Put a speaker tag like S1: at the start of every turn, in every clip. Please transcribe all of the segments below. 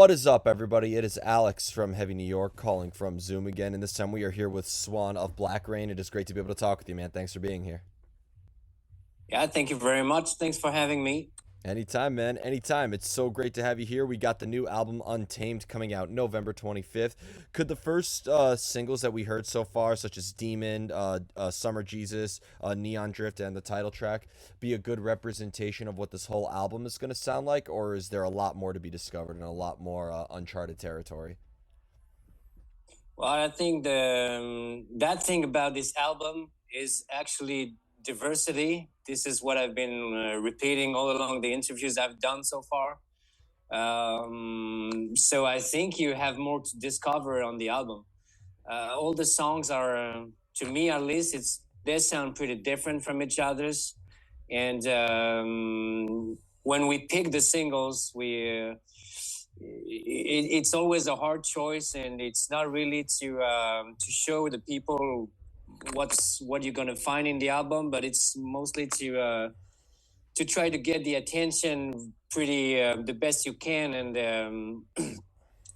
S1: What is up, everybody? It is Alex from Heavy New York calling from Zoom again, and this time we are here with Swan of Blackrain. It is great to be able to talk with you, man. Thanks for being here.
S2: Yeah, thank you very much. Thanks for having me.
S1: Anytime, man. Anytime. It's so great to have you here. We got the new album Untamed coming out November 25th. Could the first singles that we heard so far, such as Demon, Summer Jesus, Neon Drift, and the title track, be a good representation of what this whole album is going to sound like, or is there a lot more to be discovered and a lot more uncharted territory?
S2: Well, I think that thing about this album is actually diversity. This is what I've been repeating all along the interviews I've done so far. So I think you have more to discover on the album. All the songs are, to me at least, they sound pretty different from each others. And when we pick the singles, it's always a hard choice, and it's not really to show the people what you're gonna find in the album, but it's mostly to try to get the attention pretty the best you can, and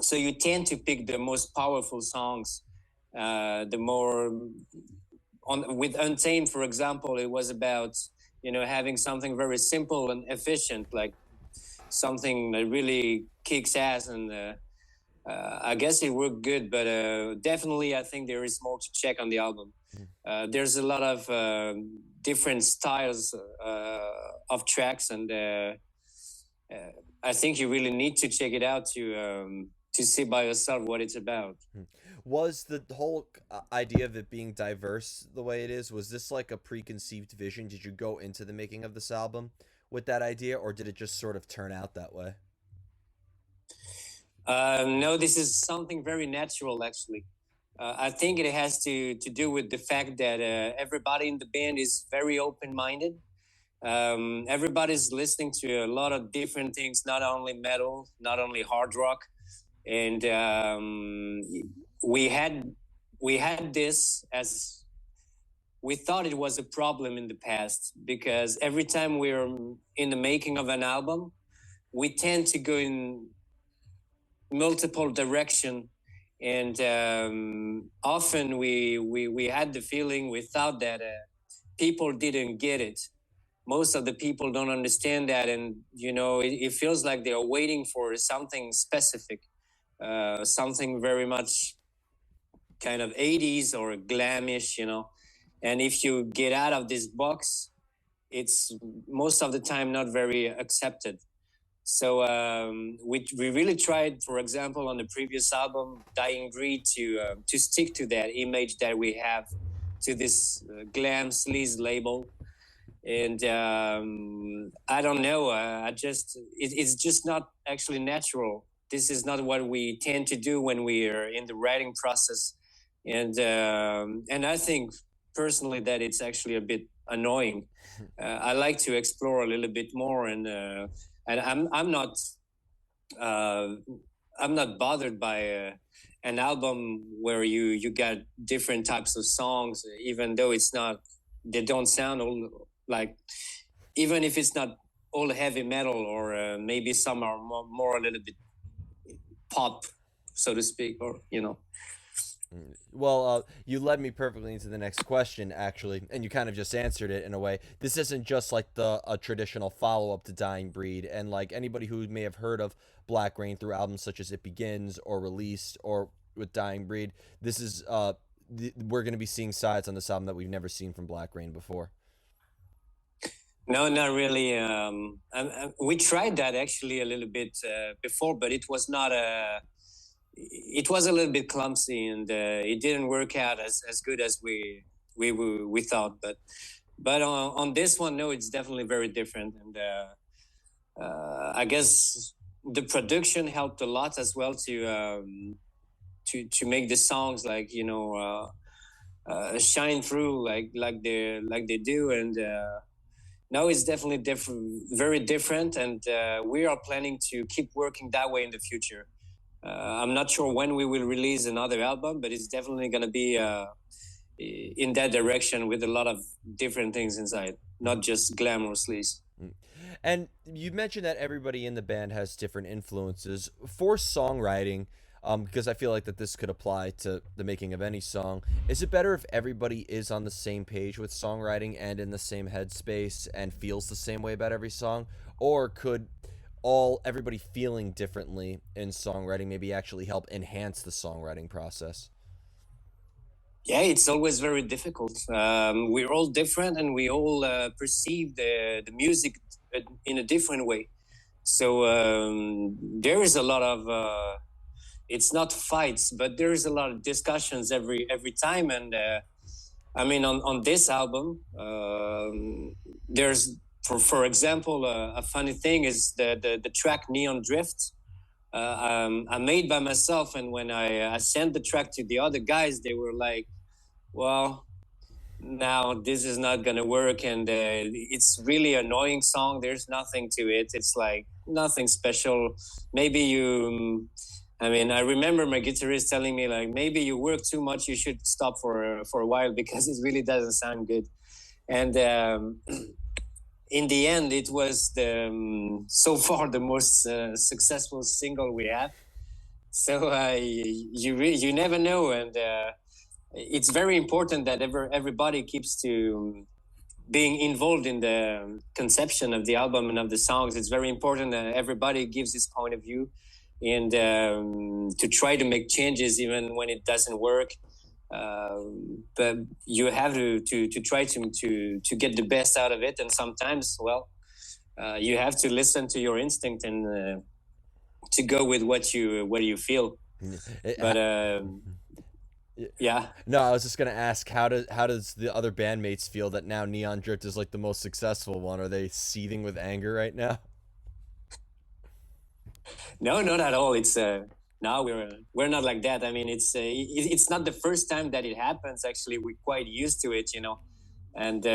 S2: so you tend to pick the most powerful songs. The more on with Untamed, for example, it was about having something very simple and efficient, like something that really kicks ass, and I guess it worked good. But definitely, I think there is more to check on the album. There's a lot of different styles of tracks, and I think you really need to check it out to see by yourself what it's about.
S1: Was the whole idea of it being diverse the way it is, was this like a preconceived vision? Did you go into the making of this album with that idea, or did it just sort of turn out that way?
S2: No, this is something very natural, actually. I think it has to do with the fact that everybody in the band is very open minded. Everybody's listening to a lot of different things, not only metal, not only hard rock, and we had we had this as we thought it was a problem in the past, because every time we're in the making of an album, we tend to go in multiple direction, and often we had the feeling, we thought that people didn't get it. Most of the people don't understand that, and it feels like they're waiting for something specific, something very much kind of 80s or glamish, and if you get out of this box, it's most of the time not very accepted. So we really tried, for example, on the previous album, Dying Breed, to stick to that image that we have, to this glam sleaze label. And I don't know, it's just not actually natural. This is not what we tend to do when we are in the writing process, and I think personally that it's actually a bit annoying. I like to explore a little bit more, and uh, I'm not bothered by an album where you got different types of songs, even though it's not, they don't sound all like, even if it's not all heavy metal, or maybe some are more a little bit pop, so to speak, or
S1: Well, you led me perfectly into the next question, actually, and you kind of just answered it in a way. This isn't just like the a traditional follow up to Dying Breed, and like anybody who may have heard of Black Rain through albums such as It Begins or Released or with Dying Breed, this is we're going to be seeing sides on this album that we've never seen from Black Rain before.
S2: No, not really. We tried that actually a little bit before, but it was a little bit clumsy, and it didn't work out as good as we thought. But on this one, no, it's definitely very different, and I guess the production helped a lot as well to make the songs, like, shine through, like they do, and no, it's definitely different, very different, and we are planning to keep working that way in the future. I'm not sure when we will release another album, but it's definitely going to be in that direction, with a lot of different things inside, not just glam or sleaze.
S1: Mm. And you mentioned that everybody in the band has different influences for songwriting. Because I feel like that this could apply to the making of any song. Is it better if everybody is on the same page with songwriting and in the same headspace and feels the same way about every song, or could all everybody feeling differently in songwriting maybe actually help enhance the songwriting process?
S2: Yeah, it's always very difficult. We're all different, and we all perceive the music in a different way. So there is a lot of it's not fights, but there is a lot of discussions every time. And I mean, on this album, there's for example, a funny thing is the track Neon Drift. I made by myself, and when I sent the track to the other guys, they were like, "Well, now this is not gonna work," and it's really annoying song. There's nothing to it. It's like nothing special. Maybe you. I mean, I remember my guitarist telling me like, maybe you work too much. You should stop for a while because it really doesn't sound good. And in the end, it was the so far the most successful single we have. So you never know, and it's very important that everybody keeps to being involved in the conception of the album and of the songs. It's very important that everybody gives his point of view, and to try to make changes even when it doesn't work. But you have to try to get the best out of it, and sometimes, well, you have to listen to your instinct and to go with what you feel. But yeah.
S1: No, I was just gonna ask how does the other bandmates feel that now Neon Drift is like the most successful one? Are they seething with anger right now?
S2: No, not at all. It's no, we're not like that. I mean, it's not the first time that it happens. Actually, we're quite used to it, and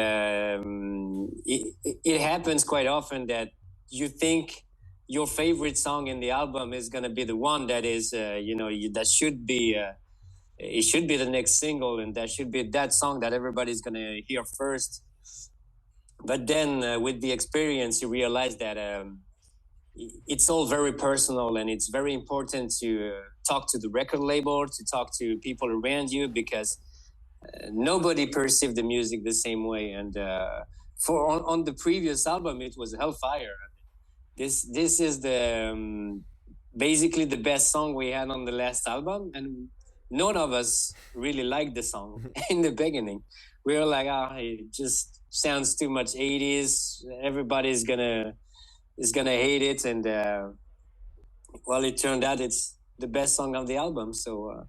S2: it happens quite often that you think your favorite song in the album is gonna be the one that is, that should be. It should be the next single, and that should be that song that everybody's gonna hear first. But then, with the experience, you realize that it's all very personal, and it's very important to talk to the record label, to talk to people around you, because nobody perceived the music the same way. And for on the previous album, it was Hellfire. This is the basically the best song we had on the last album, and none of us really liked the song in the beginning. We were like, it just sounds too much 80s. Everybody's gonna hate it, and well, it turned out it's the best song of the album. So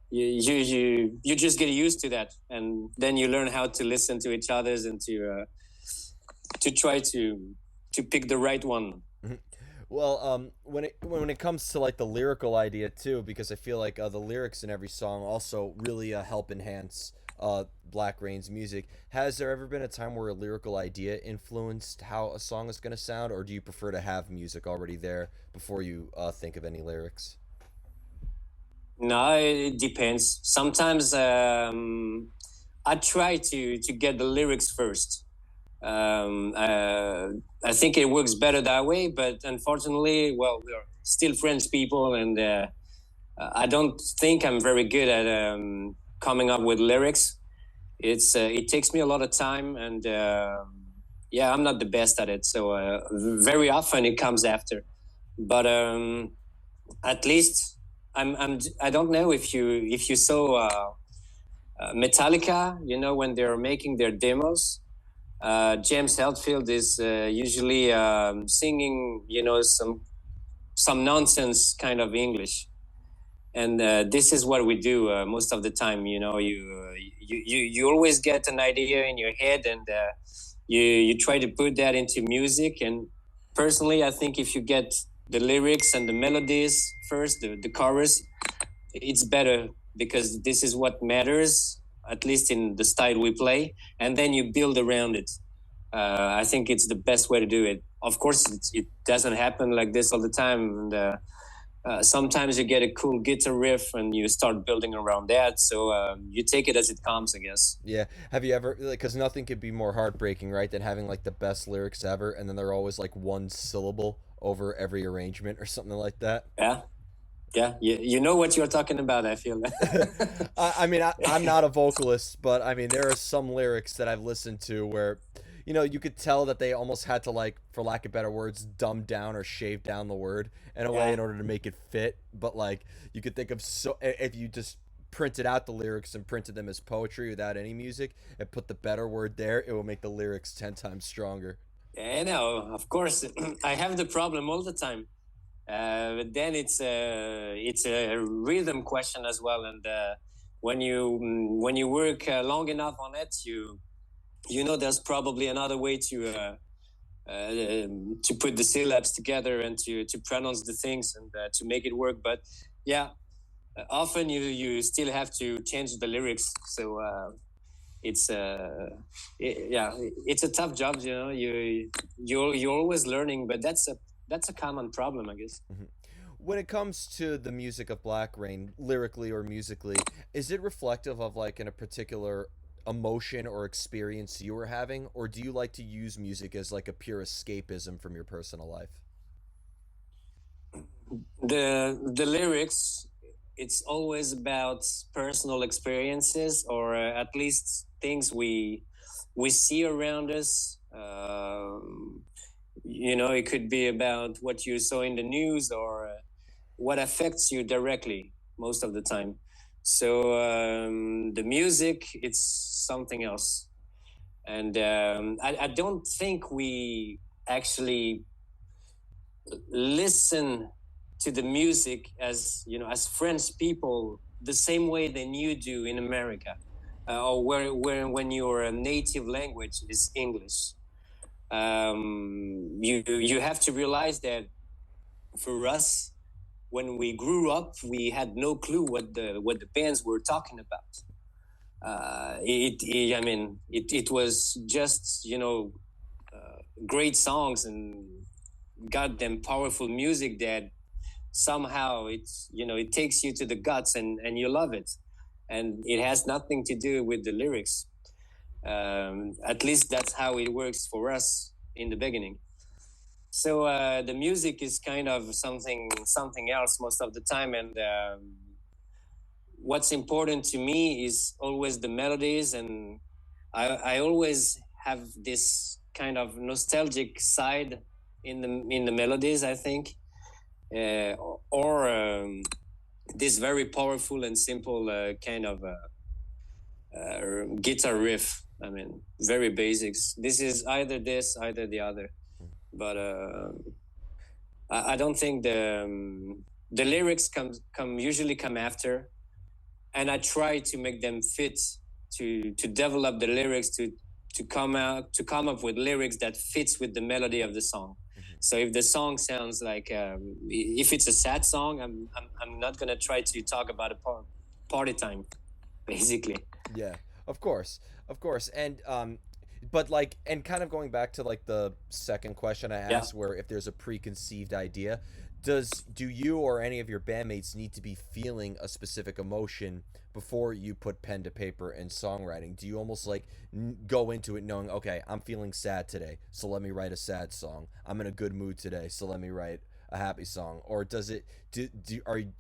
S2: you just get used to that, and then you learn how to listen to each other's and to try to pick the right one.
S1: Well, when it comes to like the lyrical idea too, because I feel like the lyrics in every song also really help enhance Blackrain's music. Has there ever been a time where a lyrical idea influenced how a song is going to sound, or do you prefer to have music already there before you think of any lyrics?
S2: No, it depends. Sometimes I try to get the lyrics first. I think it works better that way, but unfortunately, well, we're still French people, and I don't think I'm very good at coming up with lyrics. It takes me a lot of time, and yeah, I'm not the best at it. So very often it comes after, but at least I don't know if you saw Metallica, when they're making their demos. James Hetfield is usually singing, some nonsense kind of English, and this is what we do most of the time. You always get an idea in your head, and you try to put that into music. And personally, I think if you get the lyrics and the melodies first, the chorus, it's better, because this is what matters, at least in the style we play, and then you build around it. I think it's the best way to do it. Of course, it doesn't happen like this all the time, and Sometimes you get a cool guitar riff and you start building around that. So you take it as it comes, I guess.
S1: Yeah. Have you ever, like, because nothing could be more heartbreaking, right, than having like the best lyrics ever, and then they're always like one syllable over every arrangement or something like that.
S2: Yeah, yeah, you know what you're talking about, I feel.
S1: I mean, I'm not a vocalist, but I mean, there are some lyrics that I've listened to where, you could tell that they almost had to, like, for lack of better words, dumb down or shave down the word in a way
S2: Yeah.
S1: in order to make it fit. But like, you could think of, so if you just printed out the lyrics and printed them as poetry without any music and put the better word there, it will make the lyrics 10 times stronger.
S2: Yeah, no, of course. I have the problem all the time. But then it's a rhythm question as well, and when you work long enough on it, you know there's probably another way to put the syllabs together and to pronounce the things and to make it work. But yeah, often you still have to change the lyrics. So it's yeah, it's a tough job. You know, you're always learning, but that's a common problem, I guess.
S1: Mhm. When it comes to the music of Blackrain, lyrically or musically, is it reflective of like in a particular emotion or experience you were having, or do you like to use music as like a pure escapism from your personal life?
S2: The lyrics, it's always about personal experiences, or at least things we see around us. You know, it could be about what you saw in the news, or what affects you directly most of the time. So the music, it's something else. And I don't think we actually listen to the music as, you know, as French people the same way than you do in America, or where when your native language is English. You have to realize that for us, when we grew up, we had no clue what the bands were talking about. I mean, it was just, you know, great songs and goddamn powerful music that somehow it's, you know, it takes you to the guts, and you love it, and it has nothing to do with the lyrics. At least that's how it works for us in the beginning. So the music is kind of something else most of the time, and what's important to me is always the melodies, and I always have this kind of nostalgic side in the melodies, I think, or this very powerful and simple kind of guitar riff. I mean, very basics. This is either this, either the other. But I don't think the lyrics usually come after, and I try to make them fit, to develop the lyrics to come up with lyrics that fits with the melody of the song. So if the song sounds like if it's a sad song, I'm not gonna try to talk about a party time, basically.
S1: Yeah, of course, and but like, and kind of going back to like the second question I
S2: Yeah.
S1: asked, where if there's a preconceived idea, do you or any of your bandmates need to be feeling a specific emotion before you put pen to paper in songwriting? Do you almost like go into it knowing, okay, I'm feeling sad today, so let me write a sad song. I'm in a good mood today, so let me write a happy song? Or does it do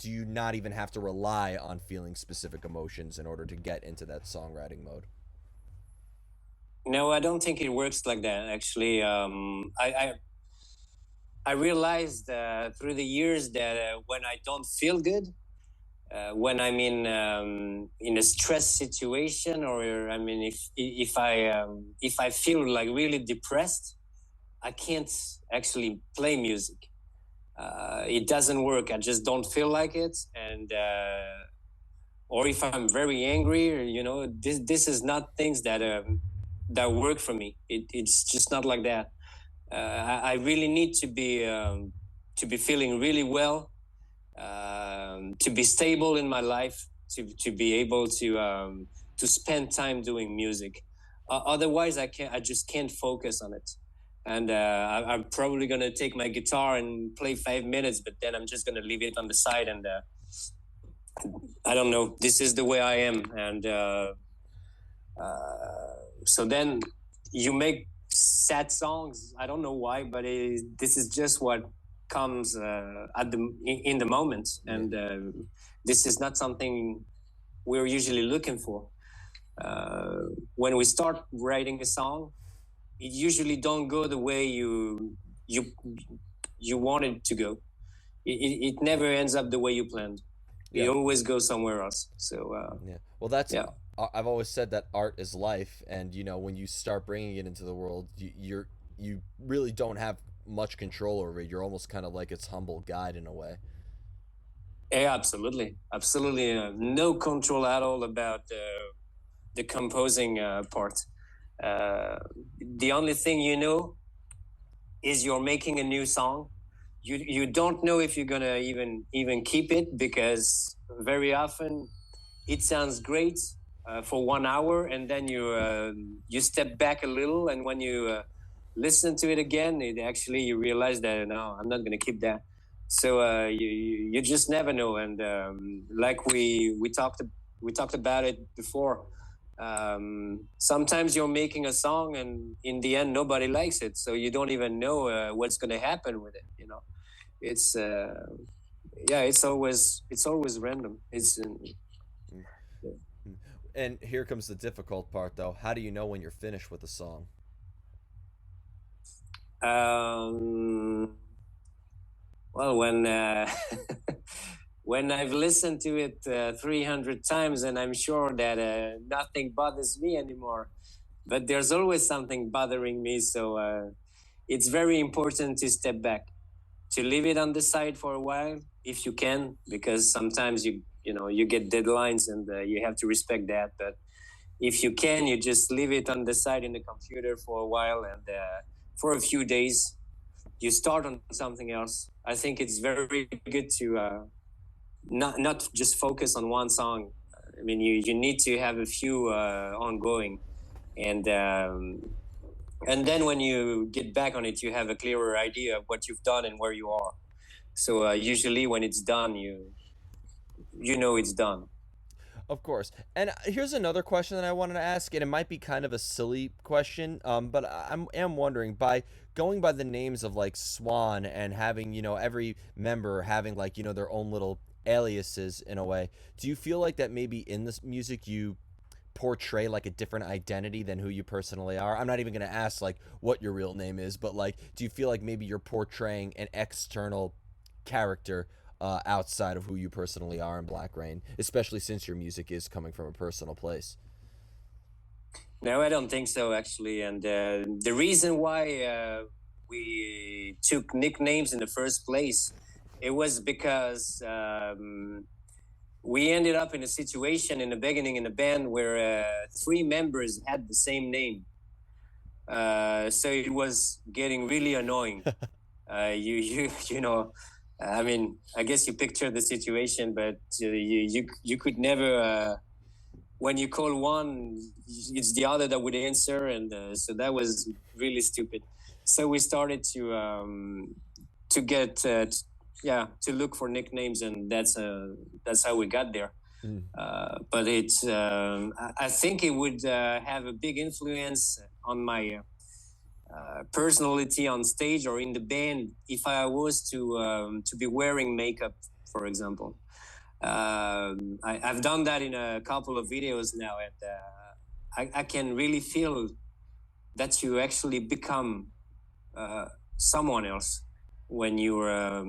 S1: you not even have to rely on feeling specific emotions in order to get into that songwriting mode?
S2: No, I don't think it works like that. Actually, I realized through the years that when I don't feel good, when I'm in a stress situation, or I mean, if I feel like really depressed, I can't actually play music. It doesn't work. I just don't feel like it, and or if I'm very angry, or, you know, this is not things that work for me. It's just not like that. I really need to be feeling really well, to be stable in my life, to be able to spend time doing music. Otherwise, I just can't focus on it. and I'm probably gonna take my guitar and play 5 minutes, but then I'm just gonna leave it on the side, and I don't know. This is the way I am, and so then you make sad songs. I don't know why, but this is just what comes at the in the moment, and this is not something we're usually looking for. When we start writing a song, it usually don't go the way you you want it to go. It never ends up the way you planned.
S1: Yeah.
S2: It always goes somewhere else. So
S1: Yeah. Well, that's
S2: yeah.
S1: I've always said that art is life, and when you start bringing it into the world, you really don't have much control over it. You're almost kind of like its humble guide in a way.
S2: Yeah, absolutely, absolutely. No control at all about the composing part. The only thing you know is you're making a new song. You don't know if you're gonna even keep it, because very often it sounds great for 1 hour, and then you step back a little, and when you listen to it again, it actually you realize that no, I'm not gonna keep that. So you just never know, and like we talked about it before. Sometimes you're making a song, and in the end, nobody likes it, so you don't even know what's gonna happen with it. It's yeah, it's always random. It's
S1: And here comes the difficult part, though. How do you know when you're finished with a song?
S2: Well, when when I've listened to it 300 times, and I'm sure that nothing bothers me anymore, but there's always something bothering me. So it's very important to step back, to leave it on the side for a while if you can, because sometimes you get deadlines, and you have to respect that. But if you can, you just leave it on the side in the computer for a while, and for a few days you start on something else. I think it's very good to not just focus on one song. I mean, you need to have a few ongoing, and then when you get back on it, you have a clearer idea of what you've done and where you are. So usually when it's done, you know it's done.
S1: Of course. And here's another question that I wanted to ask, and it might be kind of a silly question, but am wondering, by going by the names of like Swan and having every member having like their own little aliases in a way, do you feel like that maybe in this music you portray like a different identity than who you personally are? I'm not even going to ask like what your real name is, but like, do you feel like maybe you're portraying an external character outside of who you personally are in Blackrain, especially since your music is coming from a personal place?
S2: No, I don't think so, actually. And the reason why we took nicknames in the first place, it was because we ended up in a situation in the beginning in the band where three members had the same name. So it was getting really annoying. You know, I mean, I guess you picture the situation, but you could never. When you call one, it's the other that would answer, and so that was really stupid. So we started to get to look for nicknames, and that's how we got there.
S1: Mm.
S2: But it's I think it would have a big influence on my personality on stage or in the band if I was to be wearing makeup, for example. I've done that in a couple of videos now, and I can really feel that you actually become someone else when you're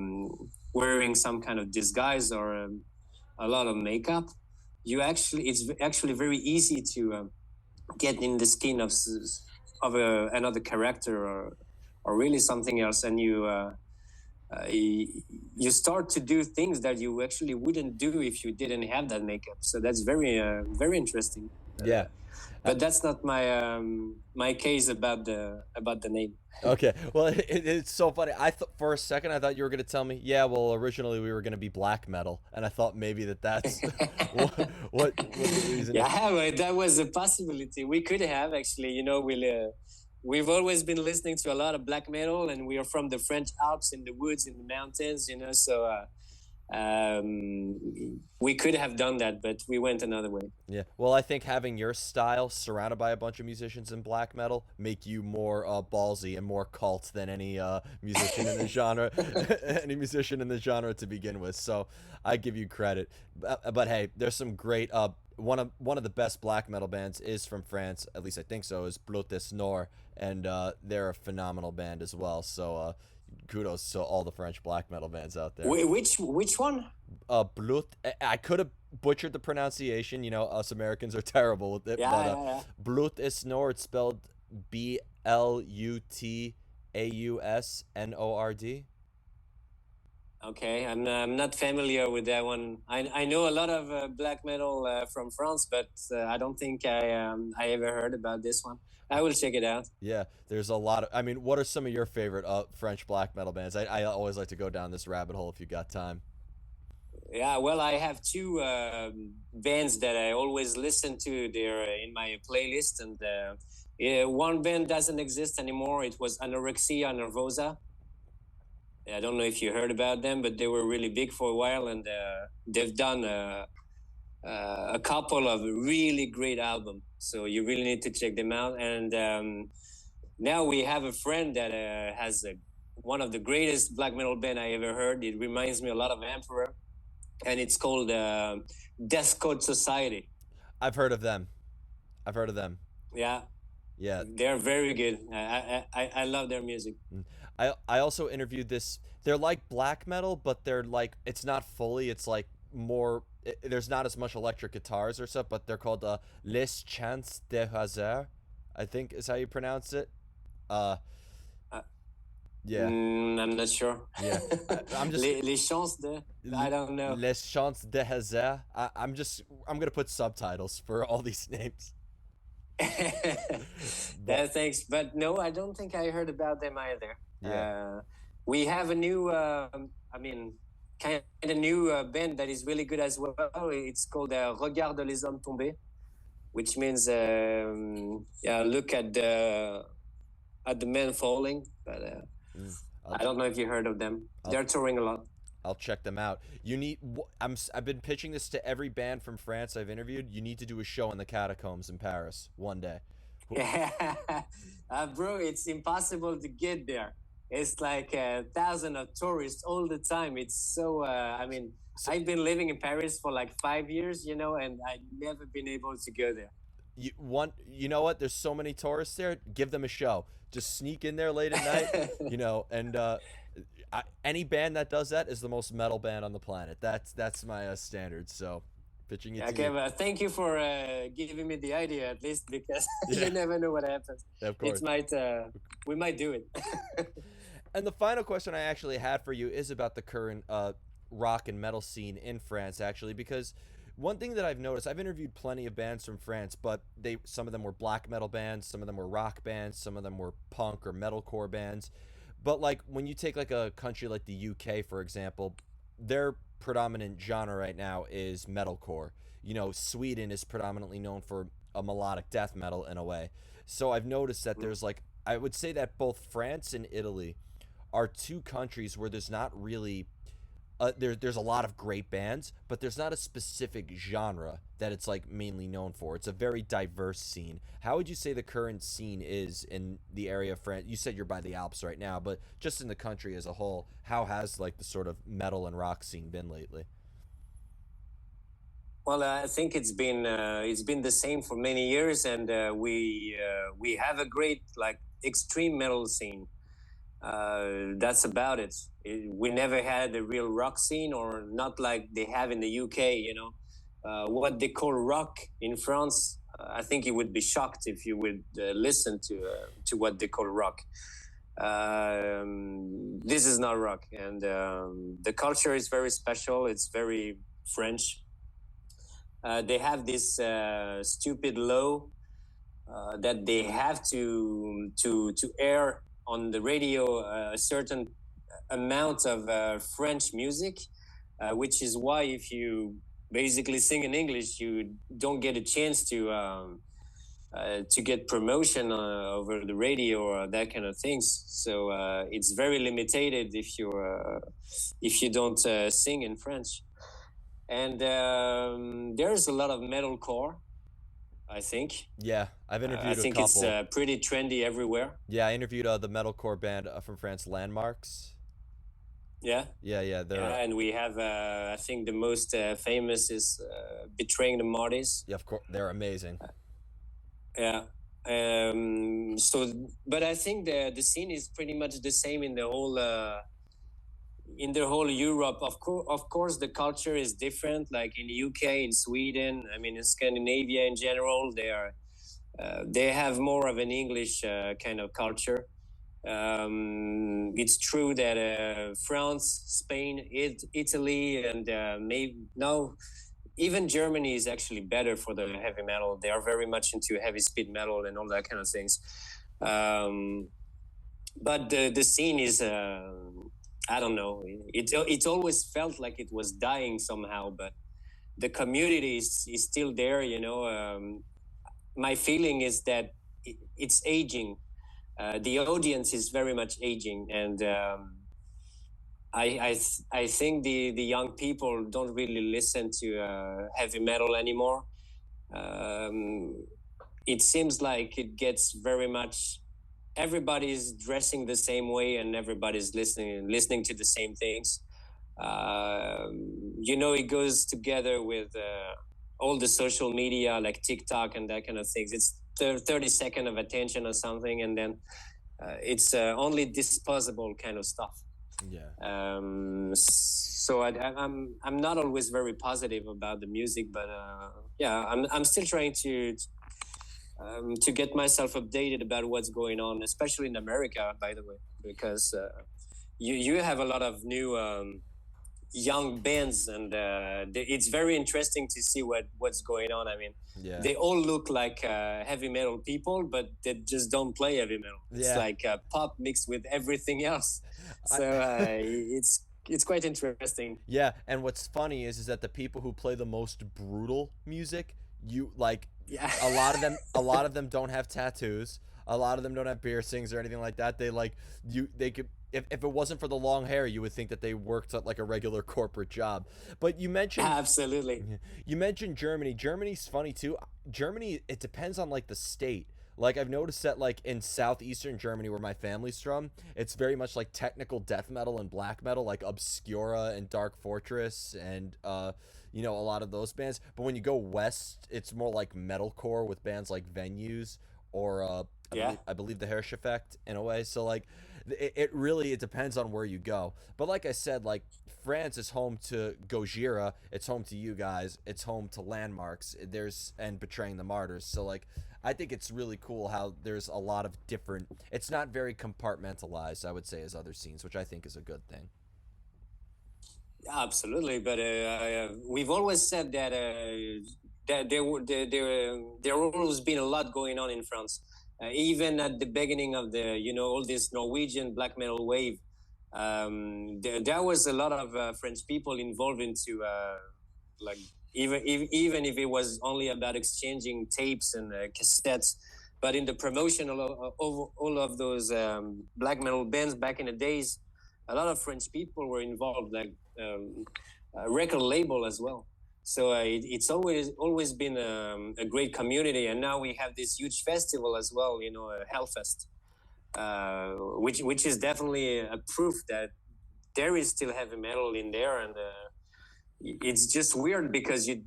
S2: wearing some kind of disguise or a lot of makeup. It's actually very easy to get in the skin of another character or really something else, and you start to do things that you actually wouldn't do if you didn't have that makeup. So that's very interesting.
S1: Yeah.
S2: But that's not my case about the name.
S1: Okay. Well, it's so funny. For a second I thought you were gonna tell me, yeah. Well, originally we were gonna be black metal, and I thought maybe that's what the reason.
S2: Yeah, well, that was a possibility. We could have actually, we'll we've always been listening to a lot of black metal, and we are from the French Alps, in the woods, in the mountains, you know. So we could have done that, but we went another way.
S1: Yeah. Well, I think having your style surrounded by a bunch of musicians in black metal make you more ballsy and more cult than any musician in the genre, any musician in the genre to begin with. So I give you credit. But hey, there's some great. One of the best black metal bands is from France. At least I think so. Is Blot des Nord, and they're a phenomenal band as well. So kudos to all the French black metal bands out there.
S2: Which one?
S1: Blut. I could have butchered the pronunciation. You know, us Americans are terrible with it.
S2: Yeah,
S1: But
S2: yeah,
S1: Blut is Nord, spelled Blutausnord.
S2: Okay, I'm not familiar with that one. I know a lot of black metal from France, but I don't think I ever heard about this one. I will check it out.
S1: Yeah, there's a lot of. I mean, what are some of your favorite French black metal bands? I always like to go down this rabbit hole if you got time.
S2: Yeah, well, I have two bands that I always listen to. They're in my playlist, and yeah, one band doesn't exist anymore. It was Anorexia Nervosa. I don't know if you heard about them, but they were really big for a while, and they've done a couple of really great albums. So you really need to check them out. And now we have a friend that has one of the greatest black metal band I ever heard. It reminds me a lot of Emperor, and it's called Death Code Society.
S1: I've heard of them. I've heard of them.
S2: Yeah,
S1: Yeah.
S2: they're very good. I love their music.
S1: I also interviewed this. They're like black metal, but they're like it's not fully. It's like more. There's not as much electric guitars or stuff, but they're called Les Chants de Hazard, I think is how you pronounce it. Uh,
S2: Uh,
S1: yeah,
S2: I'm not sure.
S1: yeah. I'm just
S2: Les Chants de. I don't know.
S1: Les Chants de Hazard. I'm gonna put subtitles for all these names.
S2: Yeah, thanks. But no, I don't think I heard about them either.
S1: Yeah.
S2: We have a new, kind of new band that is really good as well. It's called Regarde les hommes tombés, which means, yeah, look at the men falling. But I don't know if you heard of them. They're touring a lot.
S1: I'll check them out. You need. I've been pitching this to every band from France I've interviewed. You need to do a show in the catacombs in Paris one day.
S2: Yeah, bro, it's impossible to get there. It's like 1,000 of tourists all the time. It's so. I've been living in Paris for like 5 years, you know, and I've never been able to go there.
S1: You know what? There's so many tourists there. Give them a show. Just sneak in there late at night, you know, and any band that does that is the most metal band on the planet. That's my standard. So, pitching it to
S2: Okay,
S1: you.
S2: but thank you for giving me the idea at least, because
S1: Yeah.
S2: you never know what happens.
S1: Of course.
S2: We might do it.
S1: And the final question I actually had for you is about the current rock and metal scene in France, actually, because one thing that I've noticed, I've interviewed plenty of bands from France, but some of them were black metal bands, some of them were rock bands, some of them were punk or metalcore bands. But like when you take like a country like the UK, for example, their predominant genre right now is metalcore. You know, Sweden is predominantly known for a melodic death metal in a way. So I've noticed that there's like I would say that both France and Italy are two countries where there's not really there's a lot of great bands, but there's not a specific genre that it's like mainly known for. It's a very diverse scene. How would you say the current scene is in the area of France? You said you're by the Alps right now, but just in the country as a whole, how has like the sort of metal and rock scene been lately?
S2: Well, I think it's been the same for many years, and we have a great like extreme metal scene. That's about it. We never had a real rock scene, or not like they have in the UK. You know, what they call rock in France. I think you would be shocked if you would listen to what they call rock. This is not rock, and the culture is very special. It's very French. They have this stupid law that they have to air on the radio a certain amount of French music, which is why if you basically sing in English, you don't get a chance to get promotion over the radio or that kind of things. So it's very limited if you don't sing in French. And there's a lot of metalcore, I think.
S1: Yeah, I've
S2: I
S1: interviewed a
S2: think it's
S1: couple.
S2: pretty trendy everywhere.
S1: Yeah, I interviewed the metalcore band from France, Landmarks.
S2: Yeah.
S1: Yeah, they're
S2: Yeah, and we have, I think the most famous is Betraying the Martyrs.
S1: yeah, of course, they're amazing.
S2: Yeah. So, but I think the scene is pretty much the same in the whole Europe. Of course, the culture is different. Like in UK, in Sweden, I mean, in Scandinavia in general, they have more of an English kind of culture. It's true that France, Spain, Italy, and maybe now even Germany is actually better for the heavy metal. They are very much into heavy speed metal and all that kind of things. But the scene is, I don't know. It always felt like it was dying somehow, but the community is still there. You know, my feeling is that it's aging. The audience is very much aging, and I think the young people don't really listen to heavy metal anymore. It seems like it gets very much, everybody's dressing the same way and everybody's listening to the same things. You know, it goes together with all the social media like TikTok and that kind of things. It's 30 seconds of attention or something, and then it's only disposable kind of stuff.
S1: Yeah.
S2: So I'm not always very positive about the music, but yeah, I'm still trying to get myself updated about what's going on, especially in America, by the way, because you have a lot of new young bands, and it's very interesting to see what's going on. I mean,
S1: Yeah.
S2: they all look like heavy metal people, but they just don't play heavy metal. It's
S1: Yeah.
S2: like pop mixed with everything else. So it's quite interesting.
S1: Yeah, and what's funny is that the people who play the most brutal music, you like
S2: Yeah.
S1: a lot of them don't have tattoos. A lot of them don't have piercings or anything like that. They like they could if it wasn't for the long hair, you would think that they worked at like a regular corporate job. But you mentioned
S2: Absolutely.
S1: you mentioned Germany. Germany's funny too. Germany, it depends on like the state. Like I've noticed that like in southeastern Germany where my family's from, it's very much like technical death metal and black metal, like Obscura and Dark Fortress and you know, a lot of those bands. But when you go west, it's more like metalcore with bands like Venues or
S2: Yeah.
S1: I believe the Hirsch Effect in a way. So like it really it depends on where you go. But like I said, like France is home to Gojira, it's home to you guys, it's home to Landmarks. There's and Betraying the Martyrs. So like I think it's really cool how there's a lot of different. It's not very compartmentalized, I would say, as other scenes, which I think is a good thing.
S2: Absolutely, but we've always said that there always been a lot going on in France. Even at the beginning of the all this Norwegian black metal wave, there was a lot of French people involved into like even if it was only about exchanging tapes and cassettes, but in the promotion of all of those black metal bands back in the days, a lot of French people were involved, like a record label as well. So it's always been a great community, and now we have this huge festival as well, Hellfest, which is definitely a proof that there is still heavy metal in there, and it's just weird because you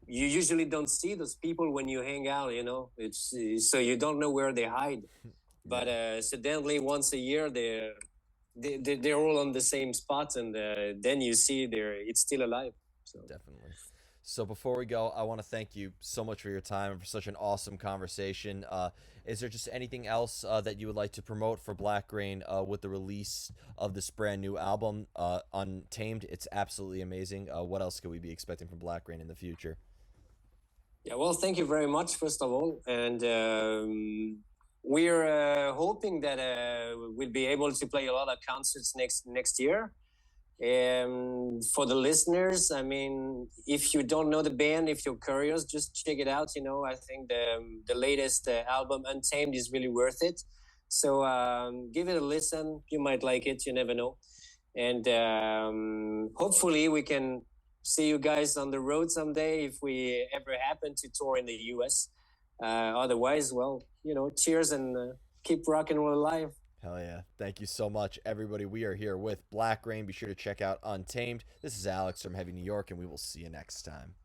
S2: usually don't see those people when you hang out. It's so you don't know where they hide, but suddenly once a year they're all on the same spot, and then you see it's still alive. So
S1: Definitely. So before we go, I want to thank you so much for your time and for such an awesome conversation. Is there just anything else that you would like to promote for Blackrain with the release of this brand new album, Untamed? It's absolutely amazing. What else could we be expecting from Blackrain in the future?
S2: yeah, well, thank you very much, first of all, and we're hoping that we'll be able to play a lot of concerts next year. For the listeners, I mean, if you don't know the band, if you're curious, just check it out. I think the latest album, Untamed, is really worth it. So give it a listen. You might like it. You never know. And hopefully we can see you guys on the road someday if we ever happen to tour in the US. Otherwise, well, cheers and keep rock and roll alive.
S1: Hell yeah. Thank you so much, everybody. We are here with Blackrain. Be sure to check out Untamed. This is Alex from Heavy New York, and we will see you next time.